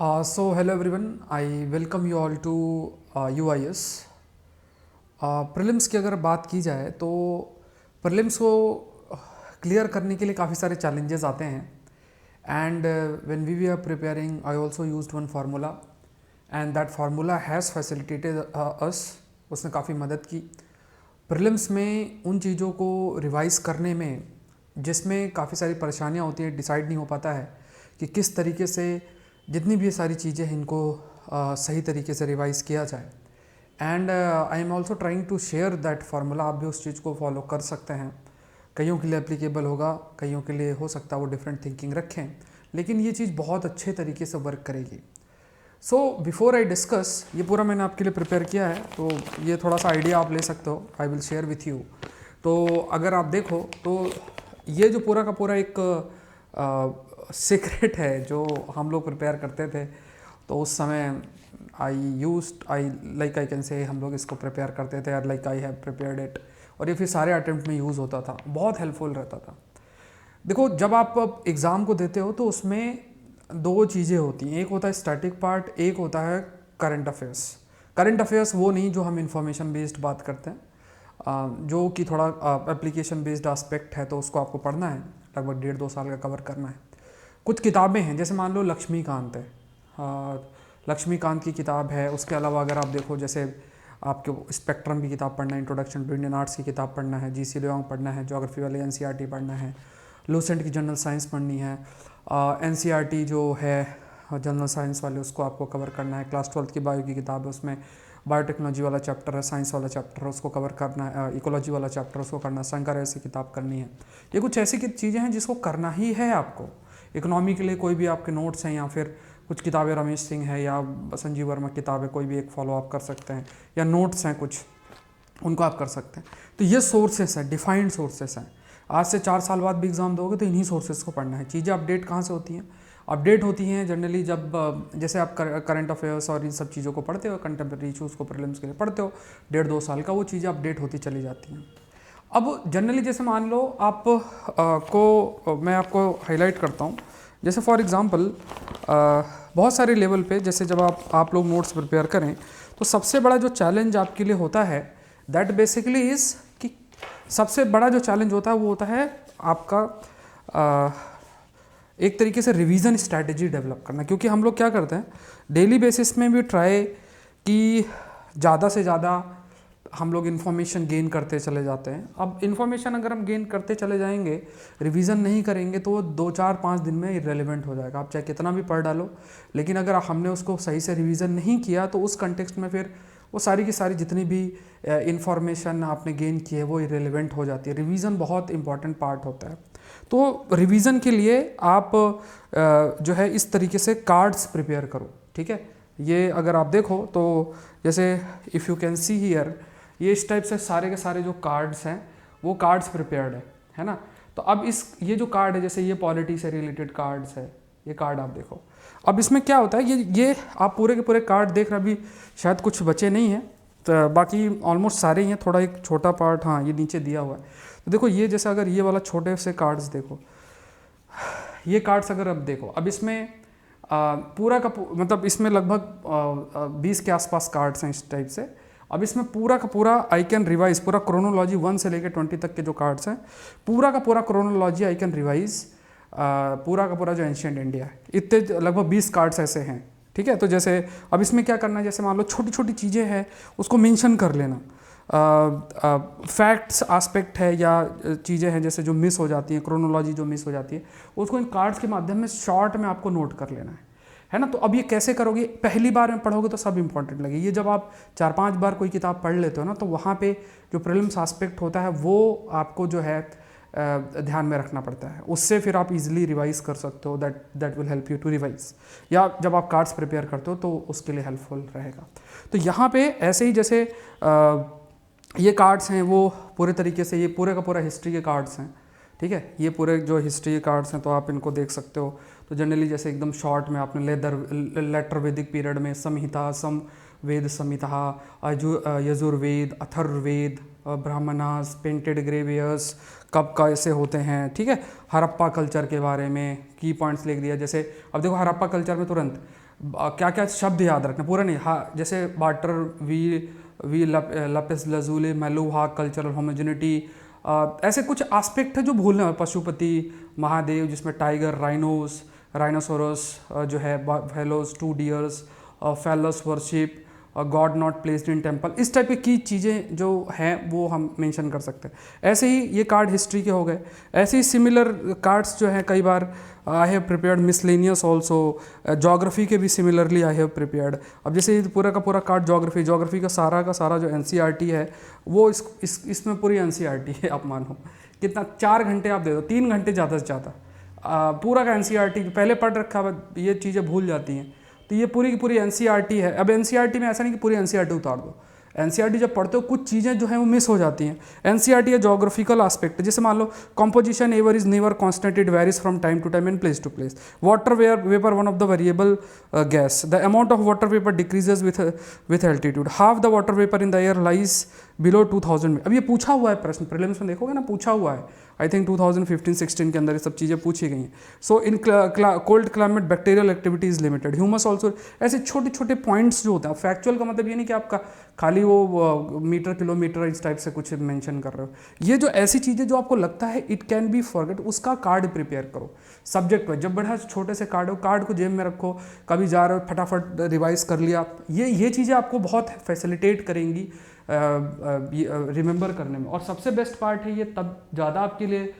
Hello everyone, I welcome you all to UIS. Prelims की अगर बात की जाए तो प्रीलिम्स को क्लियर करने के लिए काफ़ी सारे चैलेंजेस आते हैं and when we are preparing I also used one formula and that formula has facilitated us, उसने काफ़ी मदद की प्रीलिम्स में उन चीज़ों को रिवाइज करने में जिसमें काफ़ी सारी परेशानियां होती हैं, डिसाइड नहीं हो पाता है कि किस तरीके से जितनी भी ये सारी चीज़ें हैं इनको सही तरीके से रिवाइज किया जाए। And I am also trying to share that formula, आप भी उस चीज़ को फॉलो कर सकते हैं। कईयों के लिए एप्लीकेबल होगा, कईयों के लिए हो सकता है वो डिफरेंट थिंकिंग रखें, लेकिन ये चीज़ बहुत अच्छे तरीके से वर्क करेगी। सो बिफोर आई डिस्कस, ये पूरा मैंने आपके लिए प्रिपेयर किया है, तो ये थोड़ा सा आइडिया आप ले सकते हो, I will share with you. तो अगर आप देखो तो ये जो पूरा का पूरा एक सीक्रेट है जो हम लोग प्रिपेयर करते थे, तो उस समय आई कैन से हम लोग इसको प्रिपेयर करते थे और like I have prepared it, और ये फिर सारे अटेम्प्ट में यूज़ होता था, बहुत हेल्पफुल रहता था। देखो, जब आप एग्ज़ाम को देते हो तो उसमें दो चीज़ें होती हैं, एक होता है स्टैटिक पार्ट, एक होता है करंट अफेयर्स। करंट अफेयर्स वो नहीं जो हम इंफॉर्मेशन बेस्ड बात करते हैं, जो कि थोड़ा एप्लीकेशन बेस्ड एस्पेक्ट है, तो उसको आपको पढ़ना है, लगभग 1.5-2 साल का कवर करना है। कुछ किताबें हैं, जैसे मान लो लक्ष्मीकांत है, लक्ष्मीकांत की किताब है। उसके अलावा अगर आप देखो, जैसे आपके स्पेक्ट्रम की किताब पढ़ना है, इंट्रोडक्शन टू इंडियन आर्ट्स की किताब पढ़ना है, जी सी लियोंग पढ़ना है, ज्योग्राफी वाले एनसीईआरटी पढ़ना है, लूसेंट की जनरल साइंस पढ़नी है, एनसीईआरटी जो है जनरल साइंस वाले उसको आपको कवर करना है, क्लास 12 की बायो की किताब है, उसमें बायोटेक्नोलॉजी वाला चैप्टर है, साइंस वाला चैप्टर है, उसको कवर करना है, इकोलॉजी वाला चैप्टर उसको करना है, शंकर ऐसी किताब करनी है। ये कुछ ऐसी चीज़ें हैं जिसको करना ही है आपको। इकोनॉमी के लिए कोई भी आपके नोट्स हैं, या फिर कुछ किताबें रमेश सिंह है या संजीव वर्मा किताब है, कोई भी एक फॉलो आप कर सकते हैं, या नोट्स हैं कुछ, उनको आप कर सकते हैं। तो ये सोर्सेस हैं, डिफाइंड सोर्सेस हैं। आज से 4 साल बाद भी एग्ज़ाम दोगे तो इन्हीं सोर्सेस को पढ़ना है। चीज़ें अपडेट कहाँ से होती हैं? अपडेट होती हैं जनरली जब जैसे आप करंट अफेयर्स और इन सब चीज़ों को पढ़ते हो, कंटेम्प्रेरी इशूज़ को प्रीलिम्स के लिए पढ़ते हो, 1.5-2 साल का, वो चीज़ें अपडेट होती चली जाती हैं। अब जनरली जैसे मान लो आप मैं आपको हाईलाइट करता हूँ, जैसे फॉर एग्ज़ाम्पल बहुत सारे लेवल पे, जैसे जब आप लोग नोट्स प्रिपेयर करें तो सबसे बड़ा जो चैलेंज आपके लिए होता है दैट बेसिकली इज़ कि सबसे बड़ा जो चैलेंज होता है वो होता है आपका एक तरीके से रिवीजन स्ट्रैटेजी डेवलप करना। क्योंकि हम लोग क्या करते हैं, डेली बेसिस में भी ट्राई कि ज़्यादा से ज़्यादा हम लोग इन्फॉर्मेशन गेन करते चले जाते हैं। अब इन्फॉर्मेशन अगर हम गेन करते चले जाएंगे, रिवीजन नहीं करेंगे, तो वो 2-4-5 दिन में इरेलीवेंट हो जाएगा। आप चाहे कितना भी पढ़ डालो, लेकिन अगर हमने उसको सही से रिवीजन नहीं किया तो उस कंटेक्स्ट में फिर वो सारी की सारी जितनी भी इन्फॉर्मेशन आपने गेन की है वो इरेलीवेंट हो जाती है। रिवीजन बहुत इंपॉर्टेंट पार्ट होता है। तो रिवीजन के लिए आप जो है इस तरीके से कार्ड्स प्रिपेयर करो, ठीक है। ये अगर आप देखो तो जैसे if you can see here, ये इस टाइप से सारे के सारे जो कार्ड्स हैं वो कार्ड्स प्रिपेयर्ड है ना। तो अब ये जो कार्ड है, जैसे ये पॉलिटी से रिलेटेड कार्ड्स है, ये कार्ड आप देखो। अब इसमें क्या होता है, ये आप पूरे के पूरे कार्ड देख रहे, अभी शायद कुछ बचे नहीं हैं, तो बाकी ऑलमोस्ट सारे ही हैं, थोड़ा एक छोटा पार्ट हाँ ये नीचे दिया हुआ है। तो देखो, ये जैसे अगर ये वाला छोटे से कार्ड्स देखो, ये कार्ड्स अगर अब देखो, अब इसमें पूरा का मतलब इसमें लगभग 20 के आसपास कार्ड्स हैं इस टाइप से। अब इसमें पूरा का पूरा आई कैन रिवाइज, पूरा क्रोनोलॉजी 1 से लेकर 20 तक के जो कार्ड्स हैं, पूरा का पूरा क्रोनोलॉजी आई कैन रिवाइज, पूरा का पूरा जो एंशिएंट इंडिया है, इतने लगभग 20 कार्ड्स ऐसे हैं, ठीक है। तो जैसे अब इसमें क्या करना है, जैसे मान लो छोटी छोटी चीज़ें हैं उसको मेंशन कर लेना, फैक्ट्स एस्पेक्ट है या चीज़ें हैं जैसे जो मिस हो जाती हैं, क्रोनोलॉजी जो मिस हो जाती है, उसको इन कार्ड्स के माध्यम में शॉर्ट में आपको नोट कर लेना है ना। तो अब ये कैसे करोगे? पहली बार में पढ़ोगे तो सब इंपॉर्टेंट लगे, ये जब आप 4-5 बार कोई किताब पढ़ लेते हो ना, तो वहाँ पे जो प्रीलिम्स एस्पेक्ट होता है वो आपको जो है ध्यान में रखना पड़ता है। उससे फिर आप इजीली रिवाइज कर सकते हो, that will help you to revise, या जब आप कार्ड्स प्रिपेयर करते हो तो उसके लिए हेल्पफुल रहेगा। तो यहाँ पे ऐसे ही जैसे ये कार्ड्स हैं वो पूरे तरीके से, ये पूरे का पूरा हिस्ट्री के कार्ड्स हैं, ठीक है। ये पूरे जो हिस्ट्री के कार्ड्स हैं तो आप इनको देख सकते हो। तो जनरली जैसे एकदम शॉर्ट में आपने लेटर वैदिक पीरियड में संहिता, वेद संहिता, यजुर्वेद, अथर्ववेद, ब्राह्मणास, पेंटेड ग्रेवियर्स कब कैसे होते हैं, ठीक है। हड़प्पा कल्चर के बारे में की पॉइंट्स लिख दिया। जैसे अब देखो हड़प्पा कल्चर में तुरंत क्या क्या शब्द याद रखना, पूरा नहीं, हाँ, जैसे वाटर, वी वी lapis lazuli, Meluha, cultural homogeneity, ऐसे कुछ एस्पेक्ट है जो भूलना है। पशुपति, महादेव जिसमें टाइगर, राइनोस, राइनोसोरस जो है, phallus, two deers, phallus worship, god not placed in temple, इस टाइप की चीज़ें जो हैं वो हम मेंशन कर सकते हैं। ऐसे ही ये कार्ड हिस्ट्री के हो गए। ऐसे ही सिमिलर कार्ड्स जो हैं कई बार I have prepared miscellaneous also, geography के भी सिमिलरली आई हैव प्रिपेयर्ड। अब जैसे ये पूरा का पूरा कार्ड जोग्राफी का सारा जो एनसीईआरटी है वो इसमें पूरी एनसीईआरटी है। आप मानो कितना, 4 घंटे आप दे दो, 3 घंटे ज़्यादा से ज़्यादा, पूरा का एनसीईआरटी पहले पढ़ रखा है, ये चीज़ें भूल जाती हैं। तो ये पूरी की पूरी एनसीईआरटी है। अब एनसीईआरटी में ऐसा नहीं कि पूरी एनसीईआरटी उतार दो, एनसीईआरटी जब पढ़ते हो कुछ चीज़ें जो हैं वो मिस हो जाती हैं। एनसीईआरटी है जोग्राफिकल एस्पेक्ट, जैसे मान लो composition ever is never constant, it varies from time to time and place to place. Water vapour one of the variable gas, the amount of water vapour decreases with altitude, half the water vapour in the air lies below 2000 में। अब ये पूछा हुआ है प्रश्न, prelims में देखोगे ना, पूछा हुआ है, आई थिंक 2015-16 के अंदर ये सब चीज़ें पूछी गई हैं। So in cold climate bacterial activity is limited, humus also, ऐसे छोटे छोटे पॉइंट्स जो होते हैं। फैक्चुअल का मतलब ये नहीं कि आपका खाली वो मीटर किलोमीटर इस टाइप से कुछ मेंशन कर रहे हो। ये जो ऐसी चीज़ें जो आपको लगता है इट कैन बी फॉरगेट, उसका कार्ड प्रिपेयर करो सब्जेक्ट वाइज। जब बड़ा छोटे से कार्ड हो, कार्ड को जेब में रखो, कभी जा रहे हो फटाफट रिवाइज कर लिया। ये चीज़ें आपको बहुत फैसिलिटेट करेंगी रिमेंबर करने में। और सबसे बेस्ट पार्ट है ये तब ज़्यादा आपके लिए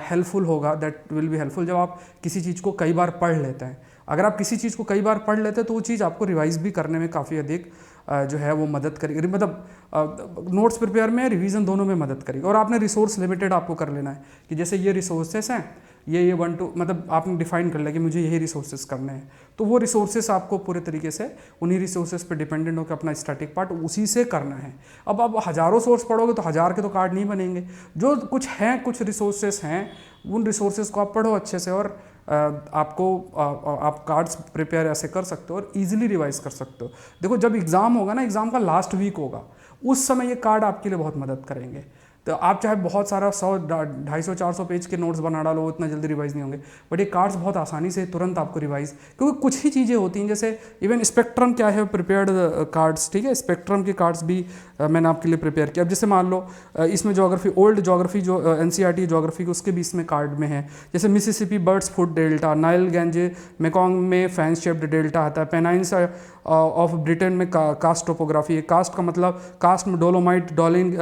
हेल्पफुल होगा, दैट विल बी हेल्पफुल, जब आप किसी चीज़ को कई बार पढ़ लेते हैं। अगर आप किसी चीज़ को कई बार पढ़ लेते हैं तो वो चीज़ आपको रिवाइज भी करने में काफ़ी अधिक जो है वो मदद करेगी, मतलब नोट्स प्रिपेयर में, रिवीजन दोनों में मदद करेगी। और आपने रिसोर्स लिमिटेड आपको कर लेना है कि जैसे ये रिसोर्सेस हैं, ये 1 2, मतलब आपने डिफाइन कर लिया कि मुझे यही रिसोर्सेज करने हैं, तो वो रिसोर्सेज आपको पूरे तरीके से उन्हीं रिसोर्सेज पे डिपेंडेंट होकर अपना स्टैटिक पार्ट उसी से करना है। अब आप हज़ारों सोर्स पढ़ोगे तो 1000 के तो कार्ड नहीं बनेंगे। जो कुछ हैं, कुछ रिसोर्सेज हैं, उन रिसोर्सेज को आप पढ़ो अच्छे से, और आप कार्ड्स प्रिपेयर ऐसे कर सकते हो और इजीली रिवाइज कर सकते हो। देखो जब एग्ज़ाम होगा ना, एग्ज़ाम का लास्ट वीक होगा, उस समय ये कार्ड आपके लिए बहुत मदद करेंगे। तो आप चाहे बहुत सारा 100 250 400 पेज के नोट्स बना डालो, इतना जल्दी रिवाइज नहीं होंगे, बट ये कार्ड्स बहुत आसानी से तुरंत आपको रिवाइज, क्योंकि कुछ ही चीज़ें होती हैं, जैसे इवन स्पेक्ट्रम क्या है प्रिपेयर्ड कार्ड्स, ठीक है, स्पेक्ट्रम के कार्ड्स भी मैंने आपके लिए प्रिपेयर किया। अब जैसे मान लो इसमें जोग्राफी, ओल्ड जोग्राफी जो एनसीईआरटी जोग्राफी के, उसके भी इसमें कार्ड में है। जैसे Mississippi bird's foot delta, Nile Ganges Mekong में फैन शेप्ड डेल्टा आता है, पेनाइन्स ऑफ ब्रिटेन में कास्ट टोपोग्राफी है। कास्ट का मतलब कास्ट में डोलोमाइट, डॉलिंग,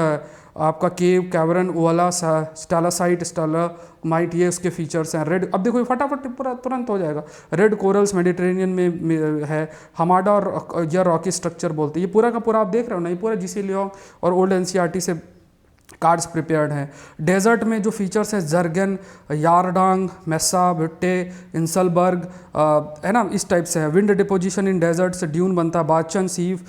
आपका केव, कैवरन, ओला, स्टालासाइट, स्टालामाइट, ये उसके फीचर्स हैं। रेड, अब देखो ये फटाफट पूरा तुरंत हो जाएगा। रेड कोरल्स मेडिटेरेनियन में है, हमाडा और या रॉकी स्ट्रक्चर बोलते हैं। ये पूरा का पूरा आप देख रहे हो ना, ये पूरा जीसी लियोंग और ओल्ड एनसीईआरटी से कार्ड्स प्रिपेयर्ड हैं। डेजर्ट में जो फीचर्स हैं, जर्गन, यारडांग, मेसा, भिट्टे, इंसलबर्ग, है ना, इस टाइप से है। विंड डिपोजिशन इन डेजर्ट से ड्यून बनता है, बाचन, सीव,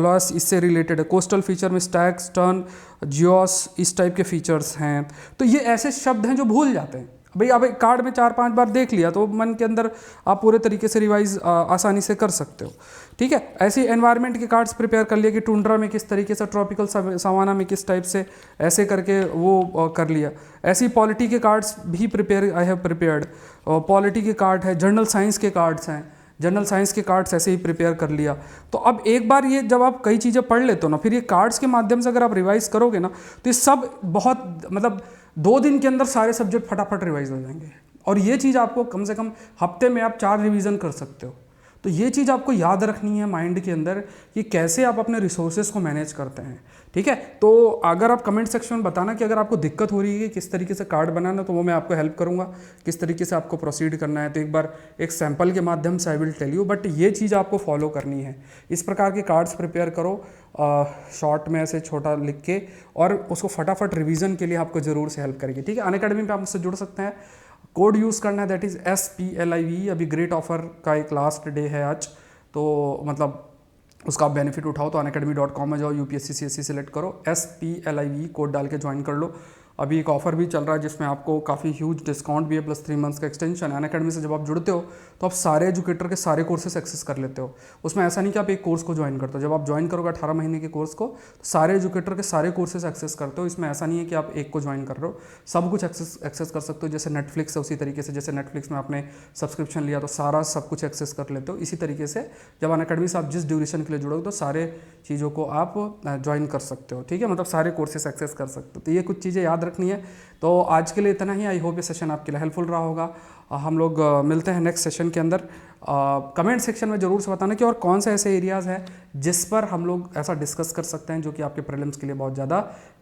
लॉस इससे रिलेटेड है। कोस्टल फीचर में स्टैग, स्टर्न, जियोस, इस टाइप के फीचर्स हैं। तो ये ऐसे शब्द हैं जो भूल जाते हैं भाई। अब एक कार्ड में 4-5 बार देख लिया तो मन के अंदर आप पूरे तरीके से रिवाइज आसानी से कर सकते हो, ठीक है। ऐसे एनवायरनमेंट के कार्ड्स प्रिपेयर कर लिए कि टुंड्रा में किस तरीके से, ट्रॉपिकल सवाना में किस टाइप से, ऐसे करके वो कर लिया। ऐसी पॉलिटी के कार्ड्स भी prepare I have prepared, polity के कार्ड है, जनरल साइंस के कार्ड्स हैं, जनरल साइंस के कार्ड्स ऐसे ही प्रिपेयर कर लिया। तो अब एक बार ये जब आप कई चीज़ें पढ़ लेते हो ना, फिर ये कार्ड्स के माध्यम से अगर आप रिवाइज करोगे ना, तो ये सब बहुत, मतलब 2 दिन के अंदर सारे सब्जेक्ट फटाफट रिवाइज हो जाएंगे। और ये चीज़ आपको कम से कम हफ्ते में आप 4 रिवीजन कर सकते हो। तो ये चीज़ आपको याद रखनी है माइंड के अंदर कि कैसे आप अपने रिसोर्सेज को मैनेज करते हैं, ठीक है। तो अगर आप कमेंट सेक्शन में बताना कि अगर आपको दिक्कत हो रही है किस तरीके से कार्ड बनाना, तो वो मैं आपको हेल्प करूंगा किस तरीके से आपको प्रोसीड करना है। तो एक बार एक सैंपल के माध्यम से I will tell you, but ये चीज़ आपको फॉलो करनी है। इस प्रकार के कार्ड्स प्रिपेयर करो शॉर्ट में ऐसे छोटा लिख के, और उसको फटाफट रिवीजन के लिए आपको ज़रूर से हेल्प करेगी, ठीक है। अनअकैडमी पे आप मुझसे जुड़ सकते हैं, कोड यूज़ करना है, दैट इज़ SPLIV। अभी ग्रेट ऑफर का एक लास्ट डे है आज, तो मतलब उसका आप बेनिफिट उठाओ। तो unacademy.com में जाओ, UPSC CSC सेलेक्ट करो, SPLIV कोड डाल के ज्वाइन कर लो। अभी एक ऑफर भी चल रहा है जिसमें आपको काफ़ी ह्यूज डिस्काउंट भी है, प्लस 3 मंथ्स का एक्सटेंशन। अनअकैडमी से जब आप जुड़ते हो तो आप सारे एजुकेटर के सारे कोर्सेस एक्सेस कर लेते हो। उसमें ऐसा नहीं कि आप एक कोर्स को ज्वाइन करते हो, जब आप ज्वाइन करोगे 18 महीने के कोर्स को तो सारे एजुकेटर के सारे कोर्सेज एक्सेस करते हो। इसमें ऐसा नहीं है कि आप एक को ज्वाइन कर रहे हो, सब कुछ एक्सेस कर सकते हो। जैसे नेटफ्लिक्स है उसी तरीके से, जैसे नेटफ्लिक्स में आपने सब्सक्रिप्शन लिया तो सारा सब कुछ एक्सेस कर लेते हो। इसी तरीके से जब अनअकैडमी से आप जिस ड्यूरेशन के लिए जुड़ोगे तो सारे चीज़ों को आप ज्वाइन कर सकते हो, ठीक है, मतलब सारे कोर्सेस एक्सेस कर सकते हो। तो ये कुछ चीज़ें याद रखनी है। तो आज के लिए इतना ही। आई होप ये सेशन आपके लिए हेल्पफुल रहा होगा। हम लोग मिलते हैं नेक्स्ट सेशन के अंदर। कमेंट सेक्शन में ज़रूर से बताना कि और कौन से ऐसे एरियाज़ हैं जिस पर हम लोग ऐसा डिस्कस कर सकते हैं जो कि आपके प्रीलिम्स के लिए बहुत ज़्यादा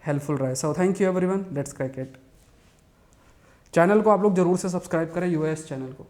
हेल्पफुल रहे। So thank you everyone, let's crack it. Channel को आप लोग ज़रूर से सब्सक्राइब करें, यूएस चैनल को।